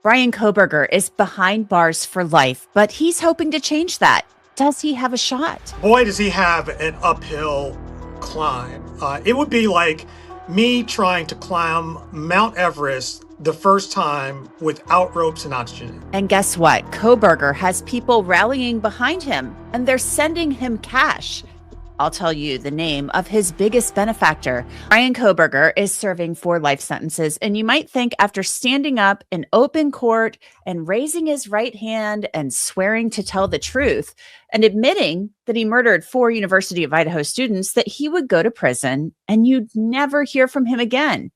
Brian Kohberger is behind bars for life, but he's hoping to change that. Does he have a shot? Boy, does he have an uphill climb. It would be like me trying to climb Mount Everest the first time without ropes and oxygen. And guess what? Kohberger has people rallying behind him, and they're sending him cash. I'll tell you the name of his biggest benefactor. Brian Kohberger is serving 4 life sentences, and you might think after standing up in open court and raising his right hand and swearing to tell the truth and admitting that he murdered 4 University of Idaho students that he would go to prison and you'd never hear from him again.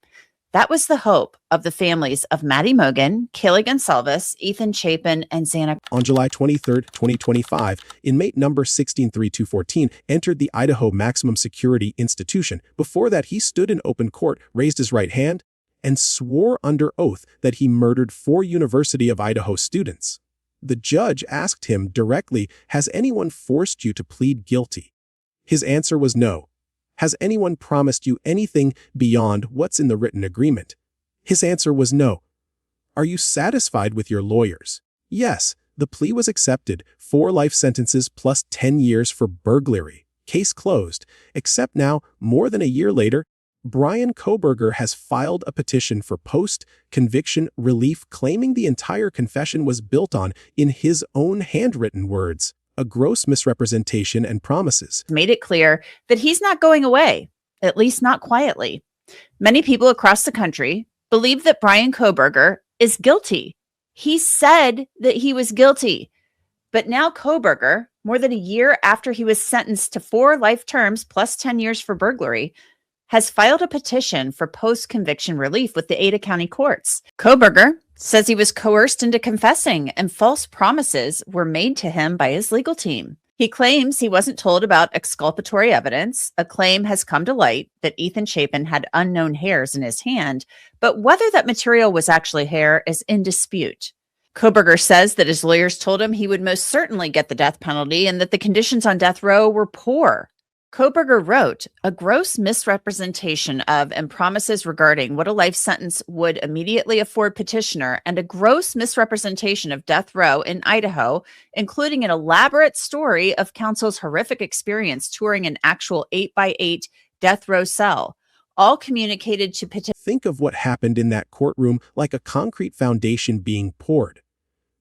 That was the hope of the families of Maddie Mogan, Kayla Gonsalves, Ethan Chapin, and Xana. On July 23, 2025, inmate number 163214 entered the Idaho Maximum Security Institution. Before that, he stood in open court, raised his right hand, and swore under oath that he murdered 4 University of Idaho students. The judge asked him directly, "Has anyone forced you to plead guilty?" His answer was no. "Has anyone promised you anything beyond what's in the written agreement?" His answer was no. "Are you satisfied with your lawyers?" Yes, the plea was accepted, 4 life sentences plus 10 years for burglary. Case closed, except now, more than a year later, Brian Kohberger has filed a petition for post-conviction relief claiming the entire confession was built on, in his own handwritten words, a gross misrepresentation and promises. Made it clear that he's not going away, at least not quietly. Many people across the country believe that Brian Kohberger is guilty. He said that he was guilty. But now Kohberger, more than a year after he was sentenced to 4 life terms plus 10 years for burglary, has filed a petition for post-conviction relief with the Ada County courts. Kohberger says he was coerced into confessing and false promises were made to him by his legal team. He claims he wasn't told about exculpatory evidence. A claim has come to light that Ethan Chapin had unknown hairs in his hand, but whether that material was actually hair is in dispute. Kohberger says that his lawyers told him he would most certainly get the death penalty and that the conditions on death row were poor. Kohberger wrote, "A gross misrepresentation of and promises regarding what a life sentence would immediately afford petitioner and a gross misrepresentation of death row in Idaho, including an elaborate story of counsel's horrific experience touring an actual 8x8 death row cell, all communicated to petitioner." Think of what happened in that courtroom like a concrete foundation being poured.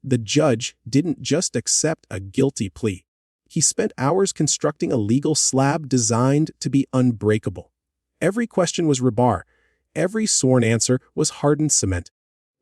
The judge didn't just accept a guilty plea. He spent hours constructing a legal slab designed to be unbreakable. Every question was rebar. Every sworn answer was hardened cement.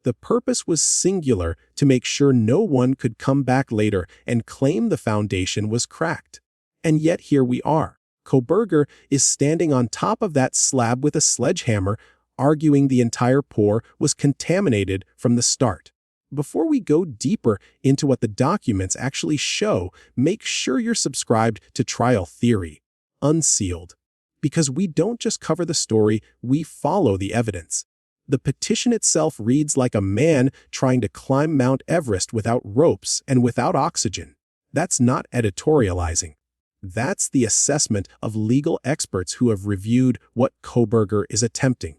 The purpose was singular, to make sure no one could come back later and claim the foundation was cracked. And yet here we are. Kohberger is standing on top of that slab with a sledgehammer, arguing the entire pour was contaminated from the start. Before we go deeper into what the documents actually show, make sure you're subscribed to Trial Theory, Unsealed. Because we don't just cover the story, we follow the evidence. The petition itself reads like a man trying to climb Mount Everest without ropes and without oxygen. That's not editorializing. That's the assessment of legal experts who have reviewed what Kohberger is attempting.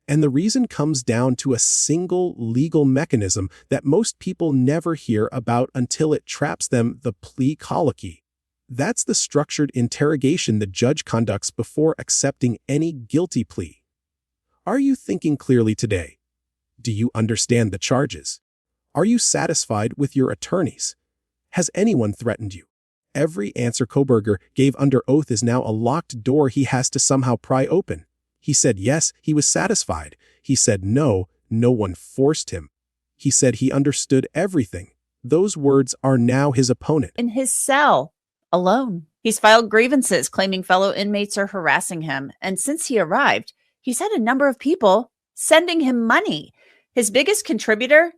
And the reason comes down to a single legal mechanism that most people never hear about until it traps them: the plea colloquy. That's the structured interrogation the judge conducts before accepting any guilty plea. Are you thinking clearly today? Do you understand the charges? Are you satisfied with your attorneys? Has anyone threatened you? Every answer Kohberger gave under oath is now a locked door he has to somehow pry open. He said yes, he was satisfied. He said no, no one forced him. He said he understood everything. Those words are now his opponent. In his cell, alone. He's filed grievances claiming fellow inmates are harassing him. And since he arrived, he's had a number of people sending him money. His biggest contributor,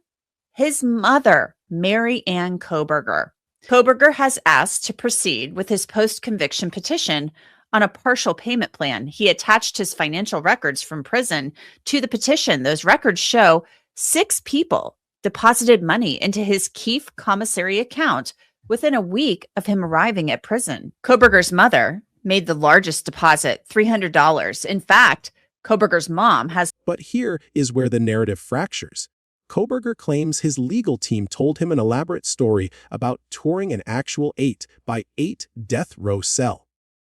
his mother, Mary Ann Kohberger. Kohberger has asked to proceed with his post-conviction petition on a partial payment plan. He attached his financial records from prison to the petition. Those records show 6 people deposited money into his Keefe commissary account within a week of him arriving at prison. Kohberger's mother made the largest deposit, $300. In fact, Kohberger's mom has... But here is where the narrative fractures. Kohberger claims his legal team told him an elaborate story about touring an actual 8-by-8 death row cell.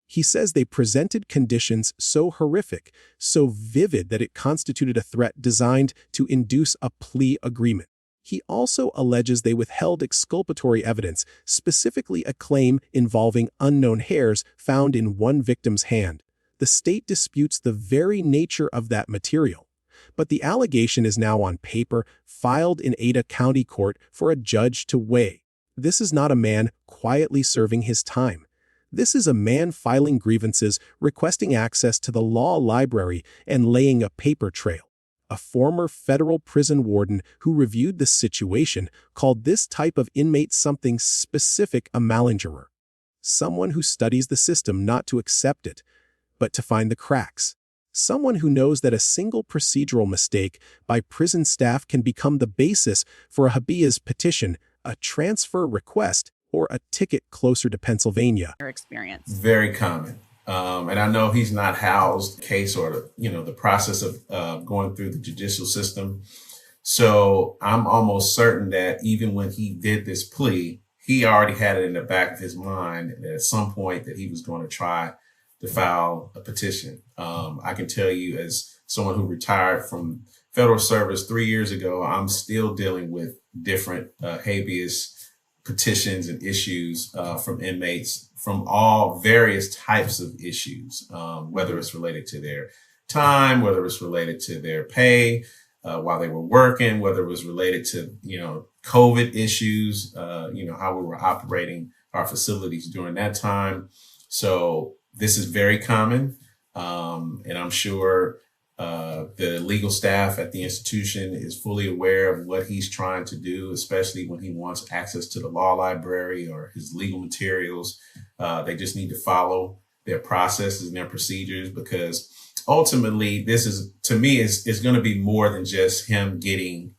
He says they presented conditions so horrific, so vivid that it constituted a threat designed to induce a plea agreement. He also alleges they withheld exculpatory evidence, specifically a claim involving unknown hairs found in one victim's hand. The state disputes the very nature of that material. But the allegation is now on paper, filed in Ada County Court for a judge to weigh. This is not a man quietly serving his time. This is a man filing grievances, requesting access to the law library, and laying a paper trail. A former federal prison warden who reviewed the situation called this type of inmate something specific a malingerer. Someone who studies the system not to accept it, but to find the cracks. Someone who knows that a single procedural mistake by prison staff can become the basis for a habeas petition, a transfer request, or a ticket closer to Pennsylvania. Your experience. Very common. And I know he's not housed case or, the process of going through the judicial system. So I'm almost certain that even when he did this plea, he already had it in the back of his mind that at some point that he was going to try to file a petition. I can tell you, as someone who retired from federal service 3 years ago, I'm still dealing with different habeas petitions and issues from inmates from all various types of issues, whether it's related to their time, whether it's related to their pay while they were working, whether it was related to, COVID issues, how we were operating our facilities during that time. So this is very common. And I'm sure the legal staff at the institution is fully aware of what he's trying to do, especially when he wants access to the law library or his legal materials. They just need to follow their processes and their procedures, because ultimately this is, to me, is going to be more than just him getting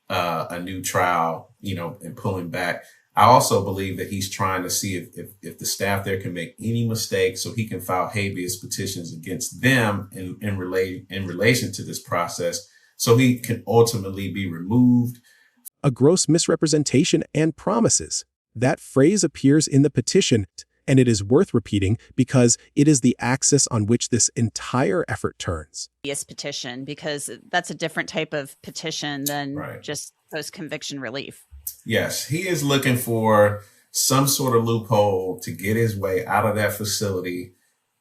a new trial, and pulling back. I also believe that he's trying to see if the staff there can make any mistakes so he can file habeas petitions against them in relation to this process, so he can ultimately be removed. A gross misrepresentation and promises. That phrase appears in the petition, and it is worth repeating because it is the axis on which this entire effort turns. Yes, petition, because that's a different type of petition than just post-conviction relief. Yes, he is looking for some sort of loophole to get his way out of that facility,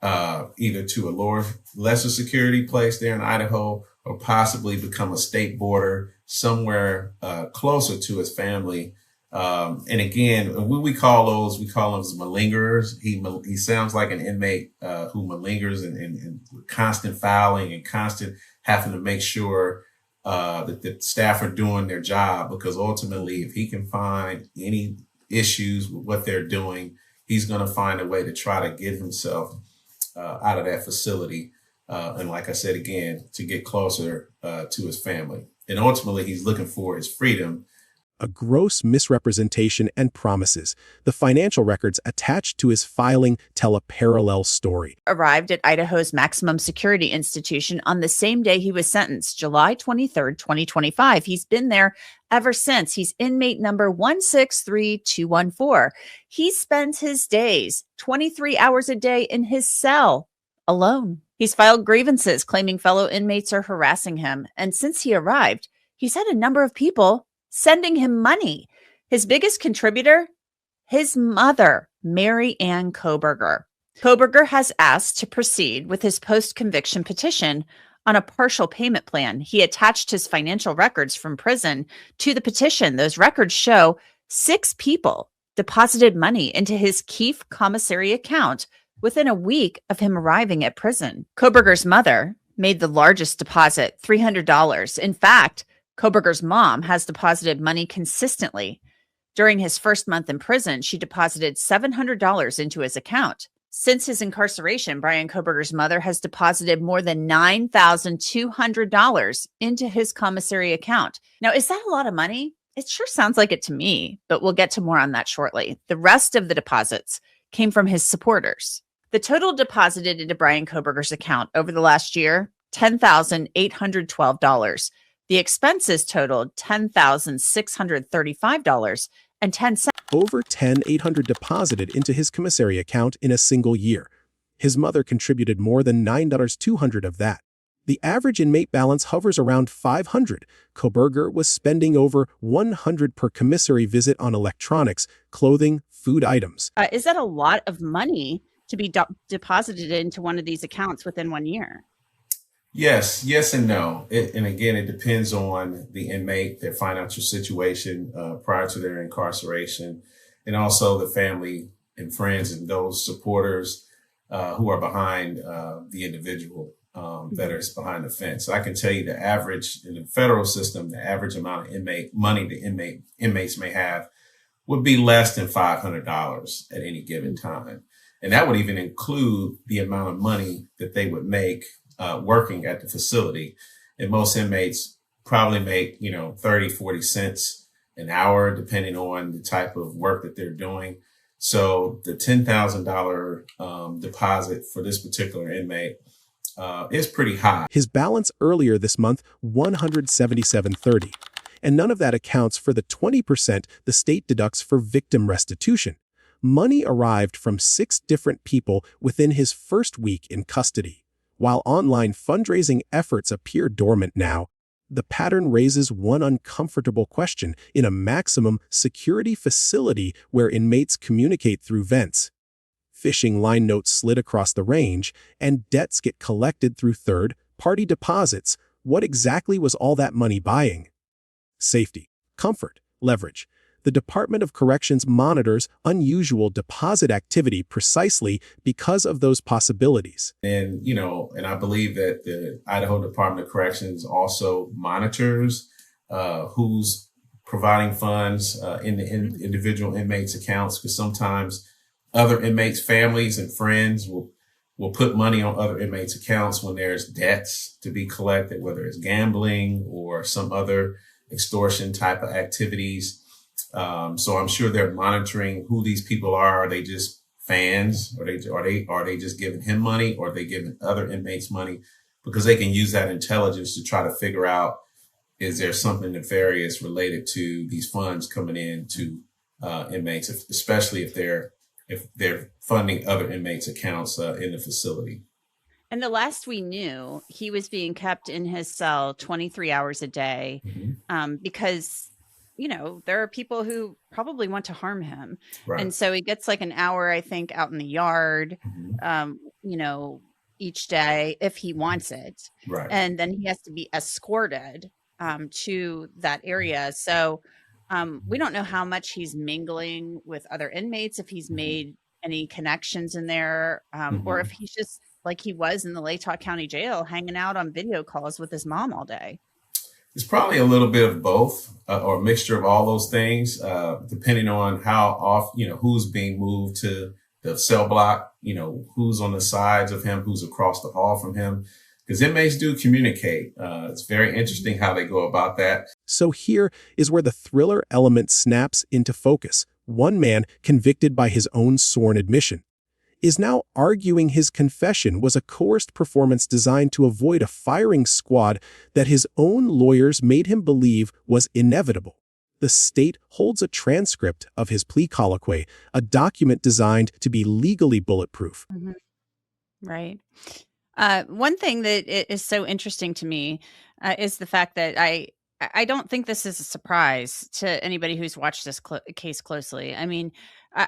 either to a lesser security place there in Idaho, or possibly become a state border somewhere closer to his family. And again, what we call those malingerers. He sounds like an inmate who malingers and constant fouling and constant having to make sure that the staff are doing their job, because ultimately, if he can find any issues with what they're doing, he's going to find a way to try to get himself out of that facility. And like I said, again, to get closer to his family. And ultimately, he's looking for his freedom. A gross misrepresentation and promises. The financial records attached to his filing tell a parallel story. Arrived at Idaho's maximum security institution on the same day he was sentenced, July 23rd, 2025. He's been there ever since. He's inmate number 163214. He spends his days 23 hours a day in his cell alone. He's filed grievances claiming fellow inmates are harassing him. And since he arrived, he's had a number of people sending him money. His biggest contributor, his mother, Mary Ann Kohberger. Kohberger has asked to proceed with his post-conviction petition on a partial payment plan. He attached his financial records from prison to the petition. Those records show 6 people deposited money into his Keefe commissary account within a week of him arriving at prison. Kohberger's mother made the largest deposit, $300. In fact, Kohberger's mom has deposited money consistently. During his first month in prison, she deposited $700 into his account. Since his incarceration, Brian Kohberger's mother has deposited more than $9,200 into his commissary account. Now, is that a lot of money? It sure sounds like it to me, but we'll get to more on that shortly. The rest of the deposits came from his supporters. The total deposited into Brian Kohberger's account over the last year, $10,812. The expenses totaled $10,635.10. Over $10,800 deposited into his commissary account in a single year. His mother contributed more than $9,200 of that. The average inmate balance hovers around $500. Kohberger was spending over $100 per commissary visit on electronics, clothing, food items. Is that a lot of money to be deposited into one of these accounts within 1 year? Yes and no. And again, it depends on the inmate, their financial situation prior to their incarceration, and also the family and friends and those supporters who are behind the individual that is behind the fence. So I can tell you the average in the federal system, the average amount of money the inmates may have would be less than $500 at any given time. And that would even include the amount of money that they would make working at the facility. And most inmates probably make, 30, 40 cents an hour, depending on the type of work that they're doing. So the $10,000 deposit for this particular inmate is pretty high. His balance earlier this month, $177.30. And none of that accounts for the 20% the state deducts for victim restitution. Money arrived from 6 different people within his first week in custody. While online fundraising efforts appear dormant now, the pattern raises one uncomfortable question in a maximum security facility where inmates communicate through vents. Phishing line notes slid across the range, and debts get collected through third-party deposits. What exactly was all that money buying? Safety, comfort, leverage. The Department of Corrections monitors unusual deposit activity precisely because of those possibilities. And, and I believe that the Idaho Department of Corrections also monitors who's providing funds in the individual inmates' accounts, because sometimes other inmates' families and friends will put money on other inmates' accounts when there's debts to be collected, whether it's gambling or some other extortion type of activities. So I'm sure they're monitoring who these people are. Are they just fans? Are they just giving him money, or are they giving other inmates money? Because they can use that intelligence to try to figure out, is there something nefarious related to these funds coming in to inmates, especially if they're funding other inmates' accounts in the facility. And the last we knew, he was being kept in his cell 23 hours a day because, there are people who probably want to harm him. Right. And so he gets like an hour, I think, out in the yard, each day if he wants it. Right. And then he has to be escorted to that area. So we don't know how much he's mingling with other inmates, if he's made any connections in there, or if he's just like he was in the Latah County Jail, hanging out on video calls with his mom all day. It's probably a little bit of both, or a mixture of all those things, depending on how often, who's being moved to the cell block, who's on the sides of him, who's across the hall from him. Because inmates do communicate. It's very interesting how they go about that. So here is where the thriller element snaps into focus. One man, convicted by his own sworn admission, is now arguing his confession was a coerced performance designed to avoid a firing squad that his own lawyers made him believe was inevitable. The state holds a transcript of his plea colloquy, a document designed to be legally bulletproof. Right. One thing that is so interesting to me is the fact that I don't think this is a surprise to anybody who's watched this case closely. I mean,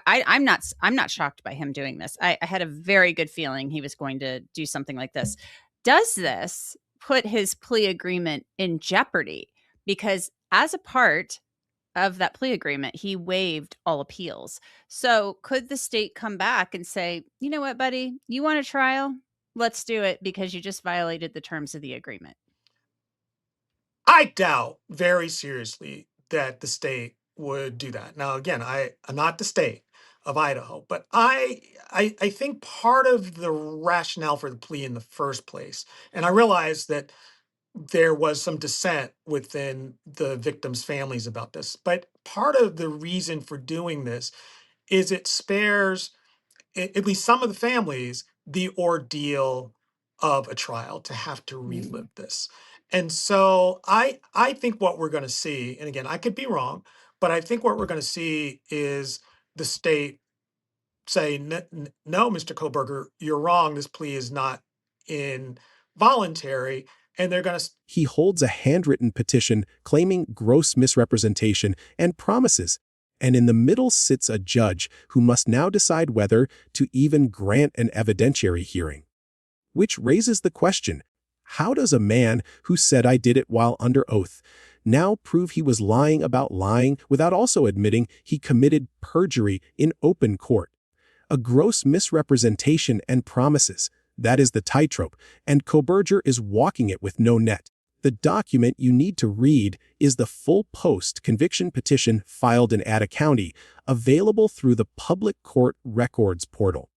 I'm not shocked by him doing this. I had a very good feeling he was going to do something like this. Does this put his plea agreement in jeopardy? Because as a part of that plea agreement, he waived all appeals. So could the state come back and say, you know what, buddy, you want a trial? Let's do it because you just violated the terms of the agreement. I doubt very seriously that the state would do that. Now, again, I'm not the state of Idaho, but I think part of the rationale for the plea in the first place, and I realize that there was some dissent within the victims' families about this, but part of the reason for doing this is it spares at least some of the families the ordeal of a trial to have to relive this. And so I think what we're going to see, and again, I could be wrong, but I think what we're going to see is the state say, no, Mr. Kohberger, you're wrong. This plea is not involuntary. And they're going to, He holds a handwritten petition claiming gross misrepresentation and promises, and in the middle sits a judge who must now decide whether to even grant an evidentiary hearing. Which raises the question, how does a man who said I did it while under oath now prove he was lying about lying without also admitting he committed perjury in open court? A gross misrepresentation and promises. That is the tightrope, and Kohberger is walking it with no net. The document you need to read is the full post-conviction petition filed in Ada County, available through the Public Court Records portal.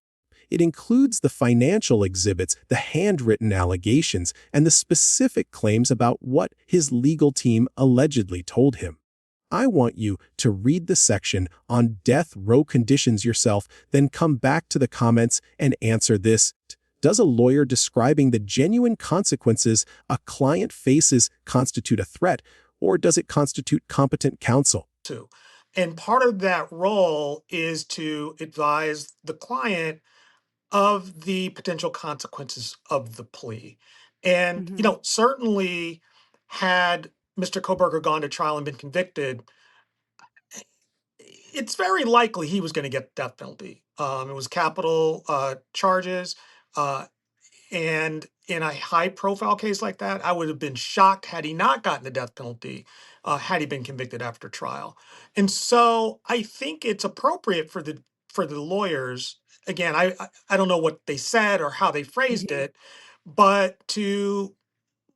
It includes the financial exhibits, the handwritten allegations, and the specific claims about what his legal team allegedly told him. I want you to read the section on death row conditions yourself, then come back to the comments and answer this. Does a lawyer describing the genuine consequences a client faces constitute a threat, or does it constitute competent counsel? to. And part of that role is to advise the client of the potential consequences of the plea. And, certainly had Mr. Kohberger gone to trial and been convicted, it's very likely he was going to get the death penalty. It was capital charges. Uh, and in a high profile case like that, I would have been shocked had he not gotten the death penalty, had he been convicted after trial. And so I think it's appropriate for the lawyers. Again, I don't know what they said or how they phrased it, but to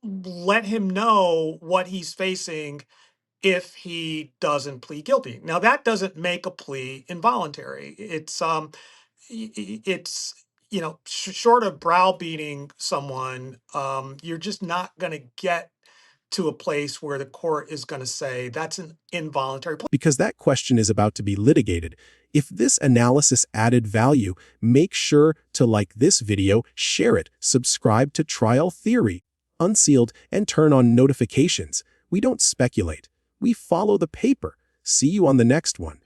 let him know what he's facing if he doesn't plead guilty. Now that doesn't make a plea involuntary. It's short of browbeating someone, you're just not going to get to a place where the court is going to say that's an involuntary plea. Because that question is about to be litigated. If this analysis added value, make sure to like this video, share it, subscribe to Trial Theory, Unsealed, and turn on notifications. We don't speculate. We follow the paper. See you on the next one.